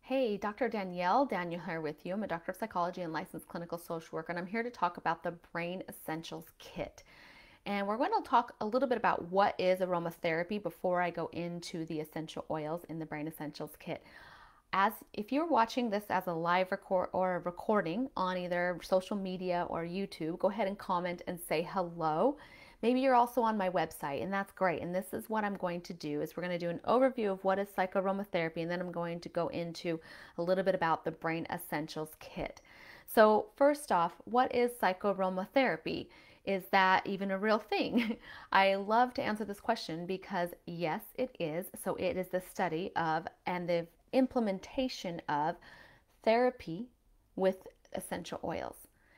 Hey, Dr. Danielle here with you. I'm a doctor of psychology and licensed clinical social worker, and I'm here to talk about the Brain Essentials Kit. And we're going to talk a little bit about what is aromatherapy before I go into the essential oils in the Brain Essentials Kit. As if you're watching this as a live record or a recording on either social media or YouTube, go ahead and comment and say hello. Maybe you're also on my website, and that's great. And this is what I'm going to do is we're going to do an overview of what is psychoaromatherapy, and then I'm going to go into a little bit about the Brain Essentials Kit. So first off, what is psychoaromatherapy? Is that even a real thing? I love to answer this question because yes, it is. So it is the study of and the implementation of therapy with essential oils.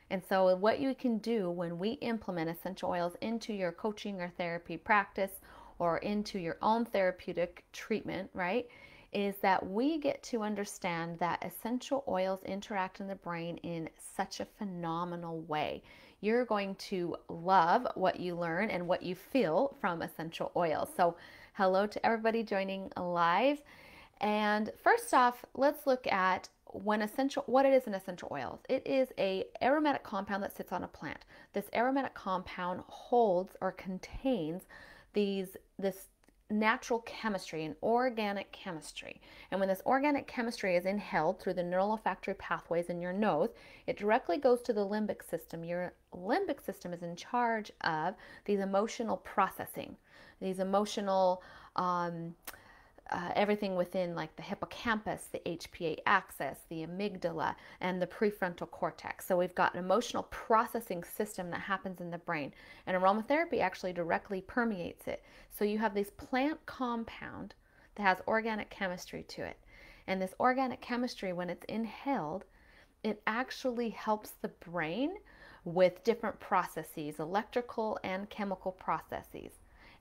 And so, what you can do when we implement essential oils into your coaching or therapy practice or into your own therapeutic treatment, right, is that we get to understand that essential oils interact in the brain in such a phenomenal way. You're going to love what you learn and what you feel from essential oils. So, hello to everybody joining live. And first off, let's look at what it is in essential oils. It is a aromatic compound that sits on a plant. This aromatic compound holds or contains this natural chemistry and organic chemistry. And when this organic chemistry is inhaled through the neural olfactory pathways in your nose, it directly goes to the limbic system. Your limbic system is in charge of these emotional processing, these emotional everything within like the hippocampus, the HPA axis, the amygdala, and the prefrontal cortex. So we've got an emotional processing system that happens in the brain, and aromatherapy actually directly permeates it. So you have this plant compound that has organic chemistry to it. And this organic chemistry, when it's inhaled, it actually helps the brain with different processes, electrical and chemical processes.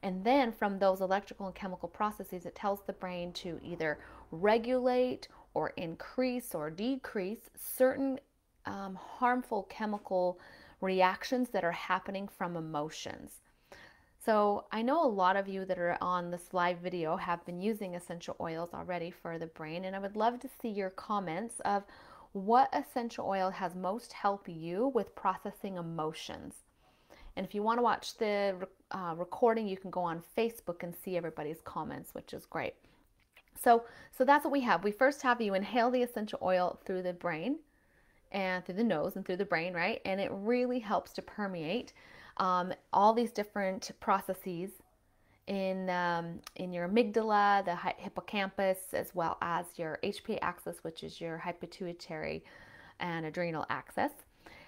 And then from those electrical and chemical processes, it tells the brain to either regulate or increase or decrease certain harmful chemical reactions that are happening from emotions. So I know a lot of you that are on this live video have been using essential oils already for the brain, and I would love to see your comments of what essential oil has most helped you with processing emotions. And if you want to watch the recording, you can go on Facebook and see everybody's comments, which is great. So that's what we have. We first have you inhale the essential oil through the brain and through the nose and through the brain, right? And it really helps to permeate all these different processes in your amygdala, the hippocampus, as well as your HPA axis, which is your hypopituitary and adrenal axis.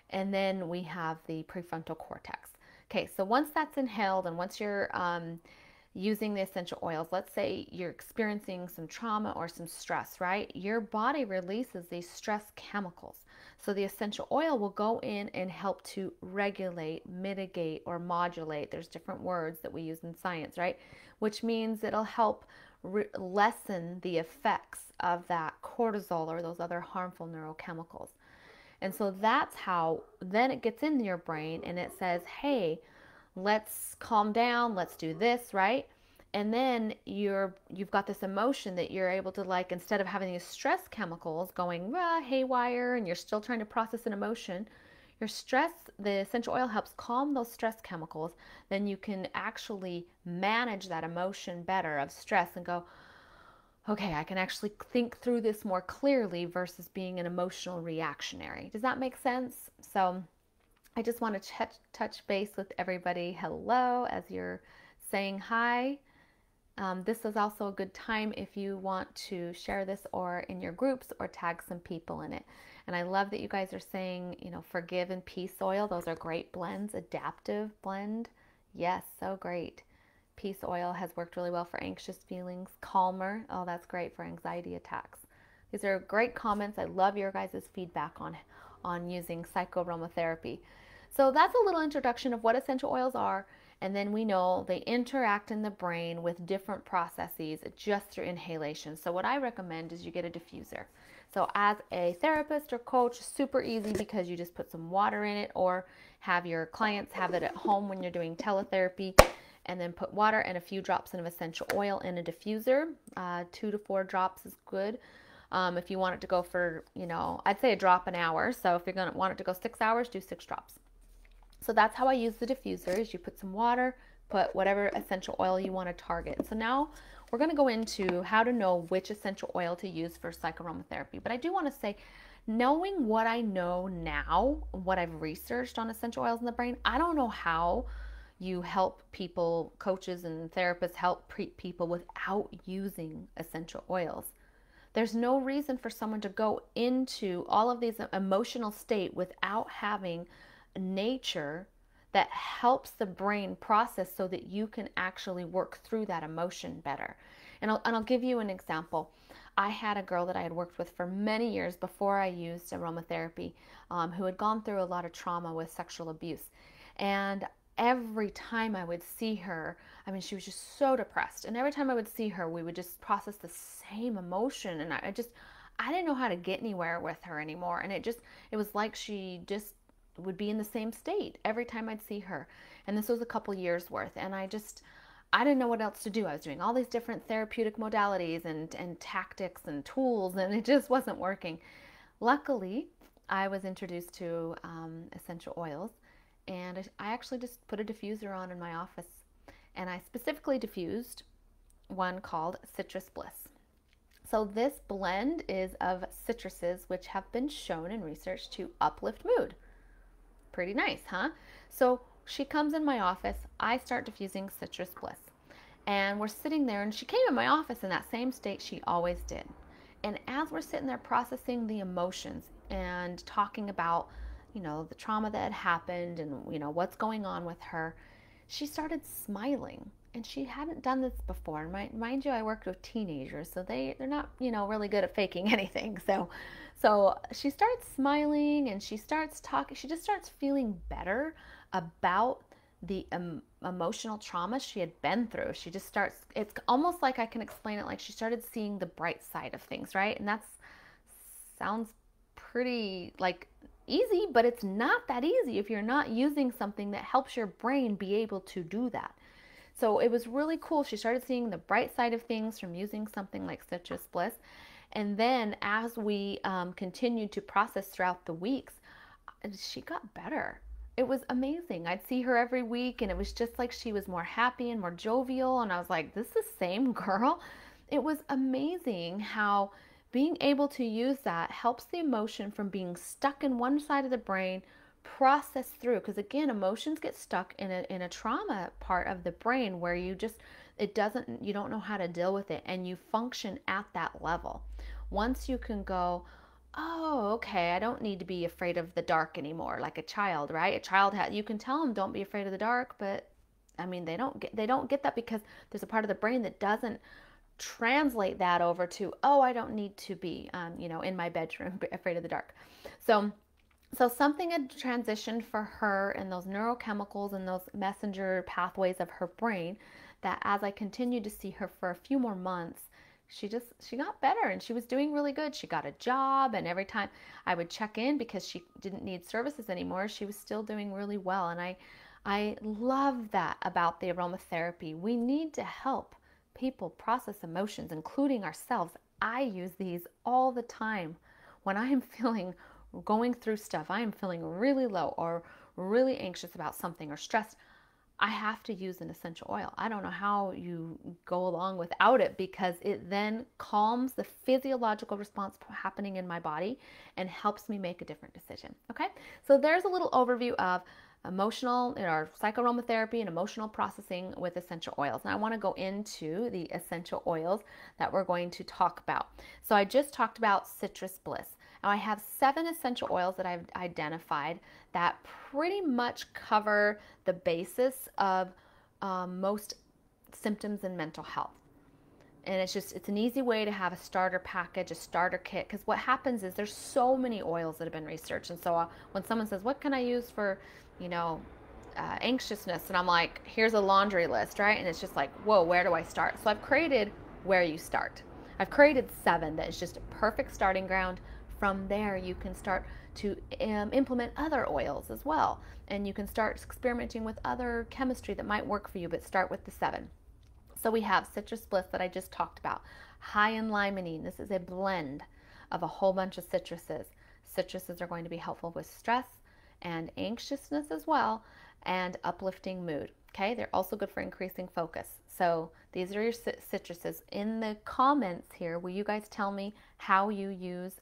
And then we have the prefrontal cortex. Okay, so once that's inhaled and once you're using the essential oils, let's say you're experiencing some trauma or some stress, right? Your body releases these stress chemicals. So the essential oil will go in and help to regulate, mitigate, or modulate. There's different words that we use in science, right? Which means it'll help lessen the effects of that cortisol or those other harmful neurochemicals. And so that's how then it gets in your brain and it says, hey, let's calm down, let's do this, right? And then you've got this emotion that you're able to, like, instead of having these stress chemicals going haywire and you're still trying to process an emotion, the essential oil helps calm those stress chemicals. Then you can actually manage that emotion better of stress and go, okay, I can actually think through this more clearly versus being an emotional reactionary. Does that make sense? So I just want to touch base with everybody. Hello, as you're saying hi. This is also a good time if you want to share this or in your groups or tag some people in it. And I love that you guys are saying, Forgive and Peace oil. Those are great blends. Adaptive blend. Yes, so great. Peace oil has worked really well for anxious feelings. Calmer. Oh, that's great for anxiety attacks. These are great comments. I love your guys' feedback on using psychoaromatherapy. So that's a little introduction of what essential oils are. And then we know they interact in the brain with different processes just through inhalation. So what I recommend is you get a diffuser. So as a therapist or coach, super easy because you just put some water in it, or have your clients have it at home when you're doing teletherapy. And then put water and a few drops of essential oil in a diffuser. 2 to 4 drops is good. If you want it to go for, I'd say a drop an hour. So if you're going to want it to go 6 hours, do 6 drops. So that's how I use the diffuser, is you put some water, put whatever essential oil you want to target. So now we're going to go into how to know which essential oil to use for psychoaromatherapy. But I do want to say, knowing what I know now, what I've researched on essential oils in the brain, I don't know how you help people, coaches and therapists help people without using essential oils. There's no reason for someone to go into all of these emotional state without having nature that helps the brain process so that you can actually work through that emotion better. And I'll give you an example. I had a girl that I had worked with for many years before I used aromatherapy, who had gone through a lot of trauma with sexual abuse. And every time I would see her, I mean, she was just so depressed. And every time I would see her, we would just process the same emotion. And I didn't know how to get anywhere with her anymore. And it was like she just would be in the same state every time I'd see her. And this was a couple years worth. And I didn't know what else to do. I was doing all these different therapeutic modalities and tactics and tools, and it just wasn't working. Luckily, I was introduced to essential oils, and I actually just put a diffuser on in my office. And I specifically diffused one called Citrus Bliss. So this blend is of citruses, which have been shown in research to uplift mood. Pretty nice, huh? So she comes in my office, I start diffusing Citrus Bliss. And we're sitting there, and she came in my office in that same state she always did. And as we're sitting there processing the emotions and talking about, the trauma that had happened and, what's going on with her, she started smiling. And she hadn't done this before. And mind you, I worked with teenagers, so they're not, really good at faking anything. So she starts smiling, and she starts talking. She just starts feeling better about the emotional trauma she had been through. She just starts, it's almost like I can explain it like she started seeing the bright side of things, right? And that sounds pretty like easy, but it's not that easy if you're not using something that helps your brain be able to do that. So it was really cool. She started seeing the bright side of things from using something like Citrus Bliss. And then as we continued to process throughout the weeks, she got better. It was amazing. I'd see her every week, and it was just like she was more happy and more jovial. And I was like, this is the same girl. It was amazing how being able to use that helps the emotion from being stuck in one side of the brain process through. Because again, emotions get stuck in a trauma part of the brain where you don't know how to deal with it, and you function at that level. Once you can go, oh, okay, I don't need to be afraid of the dark anymore, like a child, right? A child, you can tell them don't be afraid of the dark, but I mean, they don't get that because there's a part of the brain that doesn't translate that over to, oh, I don't need to be, in my bedroom afraid of the dark. So something had transitioned for her in those neurochemicals and those messenger pathways of her brain that as I continued to see her for a few more months, she got better, and she was doing really good. She got a job, and every time I would check in because she didn't need services anymore, she was still doing really well. And I love that about the aromatherapy. We need to help people process emotions, including ourselves. I use these all the time when I am going through stuff. I am feeling really low or really anxious about something or stressed. I have to use an essential oil. I don't know how you go along without it, because it then calms the physiological response happening in my body and helps me make a different decision. Okay, so there's a little overview of emotional or psychoaromatherapy and emotional processing with essential oils. And I want to go into the essential oils that we're going to talk about. So I just talked about Citrus Bliss. Now I have 7 essential oils that I've identified that pretty much cover the basis of most symptoms in mental health. And it's an easy way to have a starter package, a starter kit, because what happens is there's so many oils that have been researched. And so when someone says, what can I use for, anxiousness? And I'm like, here's a laundry list, right? And it's just like, whoa, where do I start? So I've created where you start. I've created 7 that is just a perfect starting ground. From there, you can start to implement other oils as well. And you can start experimenting with other chemistry that might work for you, but start with the 7. So we have Citrus Bliss that I just talked about, high in limonene. This is a blend of a whole bunch of citruses. Citruses are going to be helpful with stress and anxiousness as well, and uplifting mood. Okay, they're also good for increasing focus. So these are your citruses. In the comments here, will you guys tell me how you use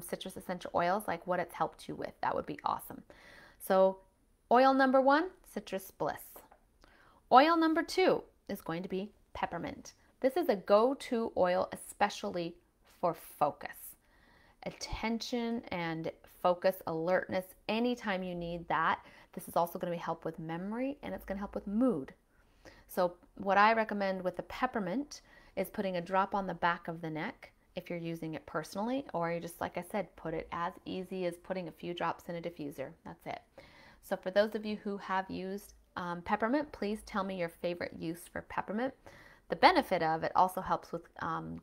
citrus essential oils, like what it's helped you with? That would be awesome. So oil number 1, Citrus Bliss. Oil number 2 is going to be peppermint. This is a go-to oil, especially for focus, attention and focus, alertness. Anytime you need that, this is also going to help with memory, and it's going to help with mood. So what I recommend with the peppermint is putting a drop on the back of the neck if you're using it personally, or you just, like I said, put it as easy as putting a few drops in a diffuser. That's it. So for those of you who have used peppermint, please tell me your favorite use for peppermint. The benefit of it also helps with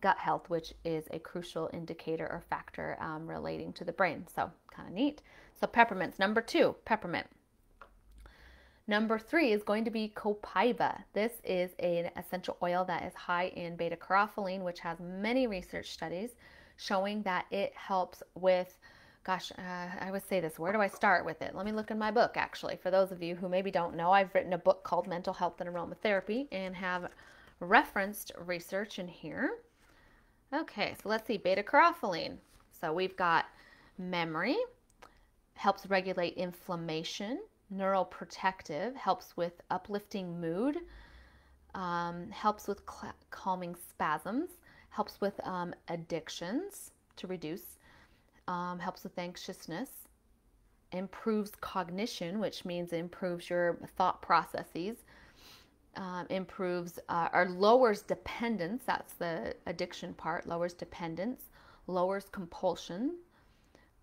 gut health, which is a crucial indicator or factor relating to the brain. So kind of neat. So peppermint's number 2, peppermint. Number 3 is going to be copaiba. This is an essential oil that is high in beta-carotene, which has many research studies showing that it helps with, I would say this, where do I start with it? Let me look in my book, actually. For those of you who maybe don't know, I've written a book called Mental Health and Aromatherapy and have referenced research in here. Okay, so let's see, beta-carotene. So we've got memory, helps regulate inflammation, neuroprotective, helps with uplifting mood, helps with calming spasms, helps with addictions to reduce, helps with anxiousness, improves cognition, which means it improves your thought processes, improves or lowers dependence. That's the addiction part. Lowers dependence, lowers compulsion,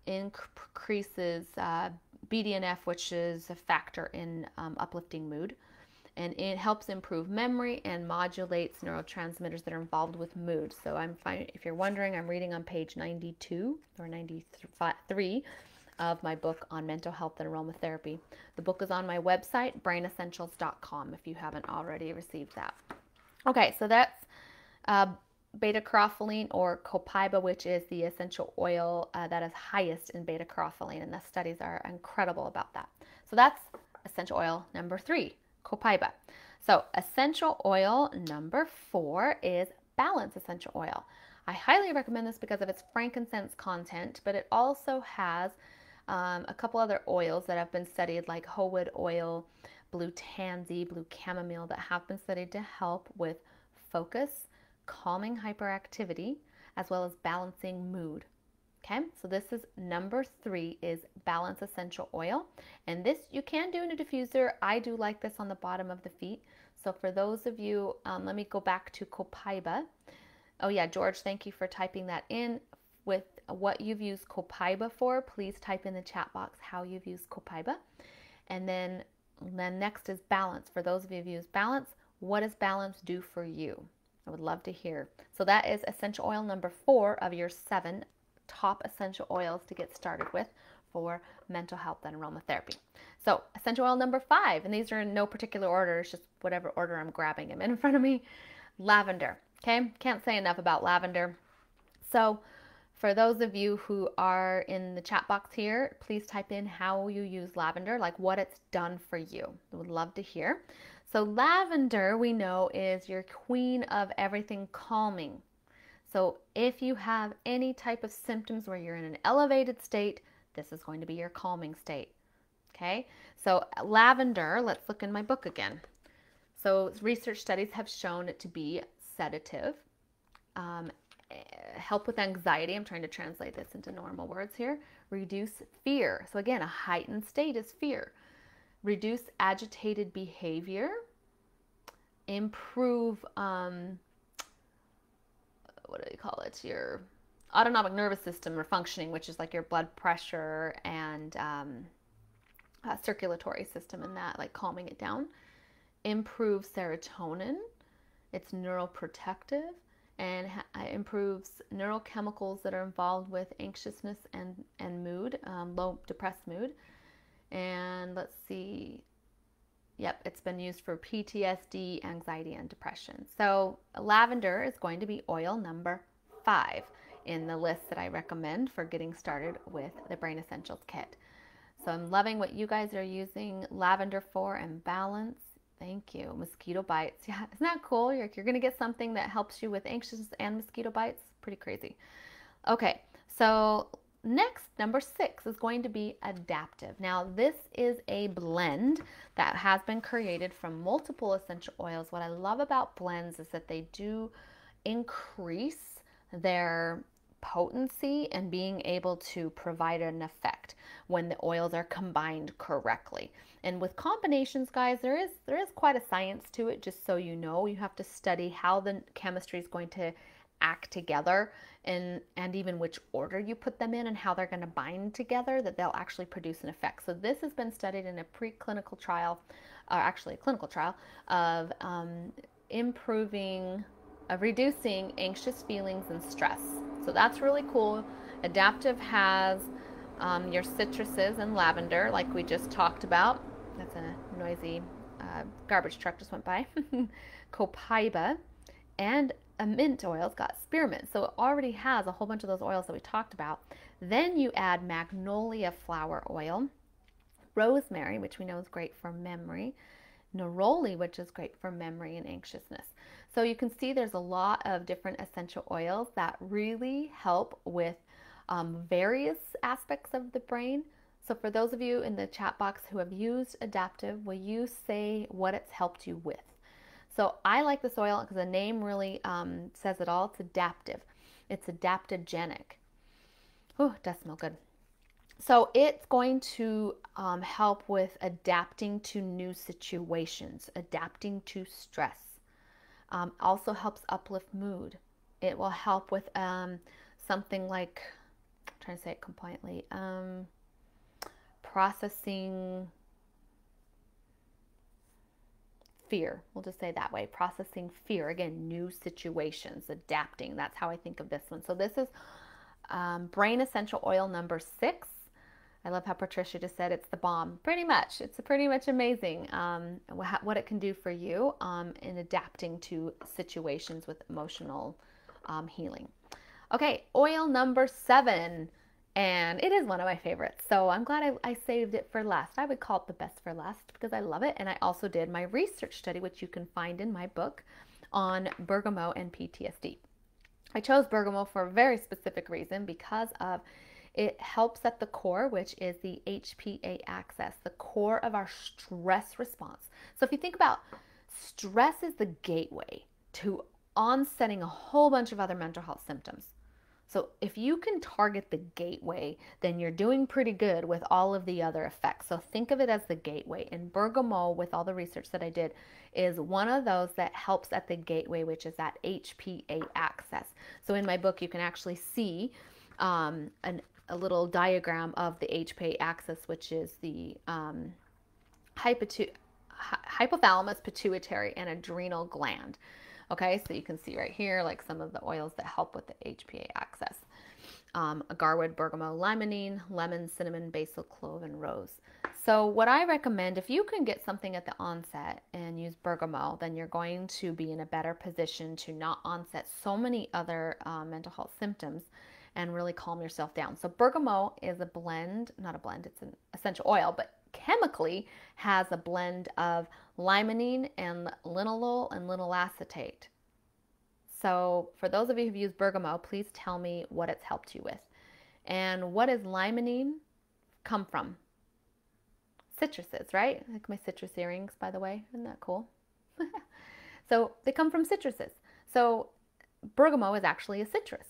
increases BDNF, which is a factor in uplifting mood, and it helps improve memory and modulates neurotransmitters that are involved with mood. So I'm fine. If you're wondering, I'm reading on page 92 or 93 of my book on mental health and aromatherapy. The book is on my website, brainessentials.com, if you haven't already received that. Okay, so that's beta-carotene or copaiba, which is the essential oil that is highest in beta-carotene, and the studies are incredible about that. So that's essential oil number 3, copaiba. So essential oil number 4 is balance essential oil. I highly recommend this because of its frankincense content, but it also has a couple other oils that have been studied, like whole wood oil, blue tansy, blue chamomile, that have been studied to help with focus, calming hyperactivity, as well as balancing mood. Okay, so this is number 3, is balance essential oil, and this you can do in a diffuser. I do like this on the bottom of the feet. So for those of you, let me go back to copaiba. Oh yeah, George, thank you for typing that in. With what you've used copaiba for, please type in the chat box how you've used copaiba. And then next is balance. For those of you who've used balance, what does balance do for you? I would love to hear. So that is essential oil number 4 of your 7 top essential oils to get started with for mental health and aromatherapy. So essential oil number 5, and these are in no particular order, it's just whatever order I'm grabbing them in front of me. Lavender. Okay, can't say enough about lavender. So for those of you who are in the chat box here, please type in how you use lavender, like what it's done for you. I would love to hear. So lavender, we know, is your queen of everything calming. So if you have any type of symptoms where you're in an elevated state, this is going to be your calming state. Okay, so lavender, let's look in my book again. So research studies have shown it to be sedative, help with anxiety. I'm trying to translate this into normal words here. Reduce fear. So again, a heightened state is fear. Reduce agitated behavior. Improve, what do you call it? Your autonomic nervous system or functioning, which is like your blood pressure and circulatory system, and that, like calming it down. Improve serotonin. It's neuroprotective and improves neurochemicals that are involved with anxiousness and mood, low depressed mood. And let's see, Yep, it's been used for PTSD, anxiety, and depression. So lavender is going to be oil number 5 in the list that I recommend for getting started with the Brain Essentials Kit. So I'm loving what you guys are using lavender for and balance. Thank you. Mosquito bites. Yeah, isn't that cool? You're going to get something that helps you with anxiousness and mosquito bites. Pretty crazy. Okay, so next, number 6 is going to be adaptive. Now, this is a blend that has been created from multiple essential oils. What I love about blends is that they do increase their potency and being able to provide an effect when the oils are combined correctly. And with combinations, guys, there is quite a science to it, just so you know. You have to study how the chemistry is going to act together and even which order you put them in and how they're going to bind together, that they'll actually produce an effect. So this has been studied in a preclinical trial, or actually a clinical trial, of reducing anxious feelings and stress. So that's really cool. Adaptive has your citruses and lavender, like we just talked about. That's a noisy garbage truck just went by. Copaiba and a mint oil. It's got spearmint, so it already has a whole bunch of those oils that we talked about. Then you add magnolia flower oil, rosemary, which we know is great for memory, neroli, which is great for memory and anxiousness. So you can see there's a lot of different essential oils that really help with various aspects of the brain. So for those of you in the chat box who have used adaptive, will you say what it's helped you with? So I like this oil because the name really says it all. It's adaptive. It's adaptogenic. Oh, it does smell good. So it's going to help with adapting to new situations, adapting to stress. Also helps uplift mood. It will help with something like, I'm trying to say it compliantly, processing fear. We'll just say that way. Processing fear. Again, new situations, adapting. That's how I think of this one. So this is Brain Essential Oil number 6. I love how Patricia just said it's the bomb. Pretty much. It's pretty much amazing what it can do for you in adapting to situations with emotional healing. Okay, oil number 7. And it is one of my favorites, so I'm glad I saved it for last. I would call it the best for last because I love it. And I also did my research study, which you can find in my book, on bergamot and PTSD. I chose bergamot for a very specific reason, because of it helps at the core, which is the HPA axis, the core of our stress response. So if you think about stress is the gateway to onsetting a whole bunch of other mental health symptoms. So if you can target the gateway, then you're doing pretty good with all of the other effects. So think of it as the gateway. And bergamot, with all the research that I did, is one of those that helps at the gateway, which is that HPA axis. So in my book, you can actually see a little diagram of the HPA axis, which is the hypothalamus, pituitary, and adrenal gland. Okay, so you can see right here, like some of the oils that help with the HPA axis. Agarwood, bergamot, limonene, lemon, cinnamon, basil, clove, and rose. So what I recommend, if you can get something at the onset and use bergamot, then you're going to be in a better position to not onset so many other mental health symptoms and really calm yourself down. So bergamot is a blend, not a blend, it's an essential oil, but chemically has a blend of limonene and linalool and linyl acetate. So for those of you who've used bergamot, please tell me what it's helped you with. And what does limonene come from? Citruses, right? Like my citrus earrings, by the way. Isn't that cool? So they come from citruses. So bergamot is actually a citrus.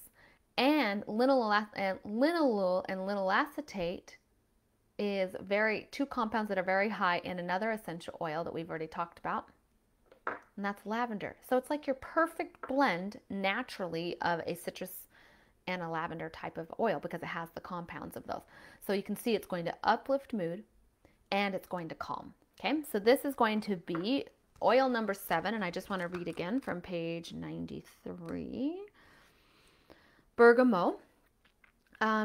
And linalool and linyl acetate is two compounds that are very high in another essential oil that we've already talked about, and that's lavender. So it's like your perfect blend naturally of a citrus and a lavender type of oil because it has the compounds of those. So you can see it's going to uplift mood and it's going to calm. Okay, so this is going to be oil number 7, and I just want to read again from page 93. Bergamot.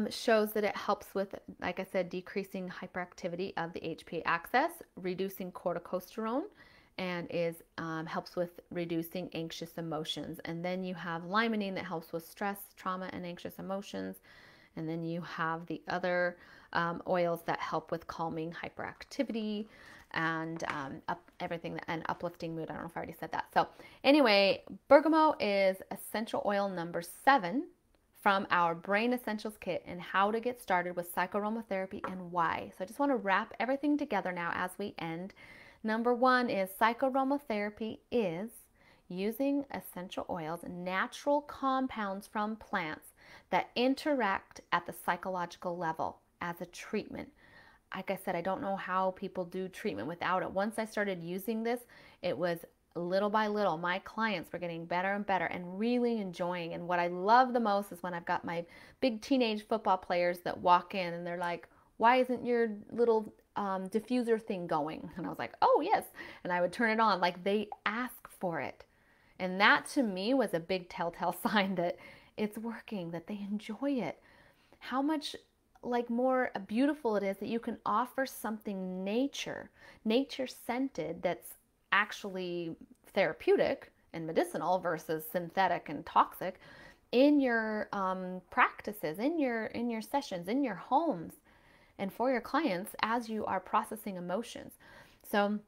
shows that it helps with, like I said, decreasing hyperactivity of the HPA axis, reducing corticosterone, and is helps with reducing anxious emotions. And then you have limonene that helps with stress, trauma, and anxious emotions. And then you have the other oils that help with calming hyperactivity and everything and uplifting mood. I don't know if I already said that. So anyway, bergamot is essential oil number 7 from our Brain Essentials kit and how to get started with psychoaromatherapy and why. So I just want to wrap everything together now as we end. Number 1 is psychoaromatherapy is using essential oils, natural compounds from plants that interact at the psychological level as a treatment. Like I said, I don't know how people do treatment without it. Once I started using this, it was little by little, my clients were getting better and better and really enjoying. And what I love the most is when I've got my big teenage football players that walk in and they're like, why isn't your little diffuser thing going? And I was like, oh, yes. And I would turn it on like they ask for it. And that to me was a big telltale sign that it's working, that they enjoy it. How much like more beautiful it is that you can offer something nature scented that's actually therapeutic and medicinal versus synthetic and toxic in your practices, in your sessions, in your homes, and for your clients as you are processing emotions. So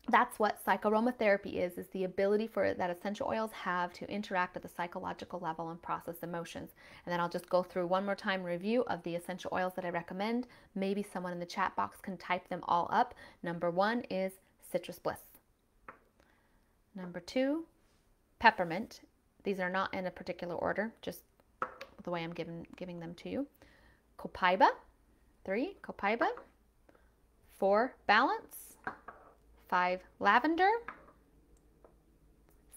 that's what psychoaromatherapy is the ability for that essential oils have to interact at the psychological level and process emotions. And then I'll just go through one more time review of the essential oils that I recommend. Maybe someone in the chat box can type them all up. Number 1 is Citrus Bliss. Number 2, peppermint. These are not in a particular order, just the way I'm giving them to you. Copaiba. 3, copaiba. 4, balance. 5, lavender.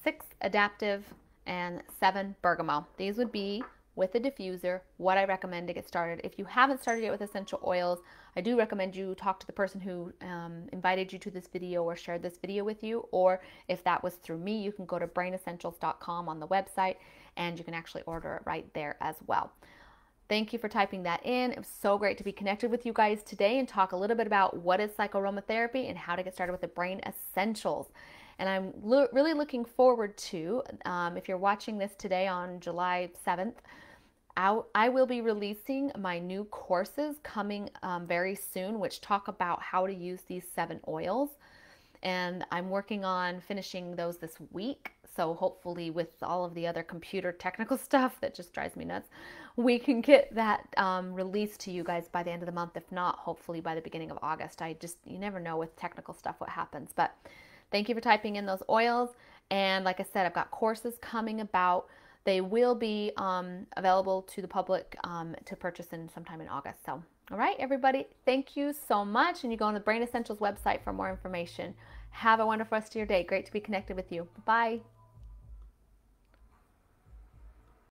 6, adaptive. And 7, bergamot. These would be, with a diffuser, what I recommend to get started. If you haven't started yet with essential oils, I do recommend you talk to the person who invited you to this video or shared this video with you. Or if that was through me, you can go to brainessentials.com on the website and you can actually order it right there as well. Thank you for typing that in. It was so great to be connected with you guys today and talk a little bit about what is psychoaromatherapy and how to get started with the Brain Essentials. And I'm really looking forward to, if you're watching this today on July 7th, I will be releasing my new courses coming very soon, which talk about how to use these 7 oils. And I'm working on finishing those this week. So hopefully with all of the other computer technical stuff that just drives me nuts, we can get that released to you guys by the end of the month. If not, hopefully by the beginning of August. You never know with technical stuff what happens. But thank you for typing in those oils. And like I said, I've got courses coming about. They will be available to the public to purchase sometime in August. So, all right, everybody, thank you so much. And you go on the Brain Essentials website for more information. Have a wonderful rest of your day. Great to be connected with you. Bye.